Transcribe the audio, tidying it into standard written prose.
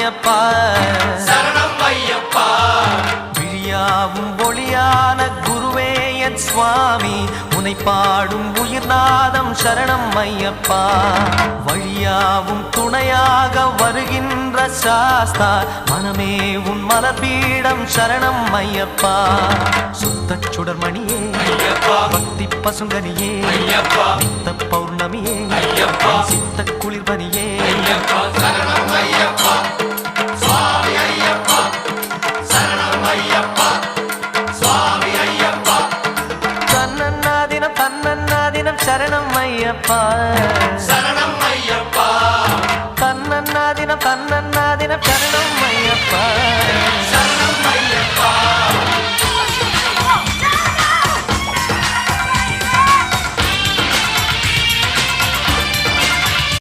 ஐயப்பா சரணம் ஐயப்பா விழியாவும் ஒளியான குருவே என் சுவாமி உனை பாடும் உயிர்நாதம் சரணம் ஐயப்பா வழியாவும் துணையாக வருகின்ற சாஸ்தா மனமே உன் மலர்பீடம் சரணம் ஐயப்பா சுத்த சுடர்மணியே பக்தி பசுங்கனியே நித்த பௌர்ணமியே சித்த குளிர்பனியே சரணம் ஐயப்பா சுவாமி ஐயப்பா சரணம் ஐயப்பா சுவாமி ஐயப்பா தன்னன்னாதினம் சரணம் ஐயப்பா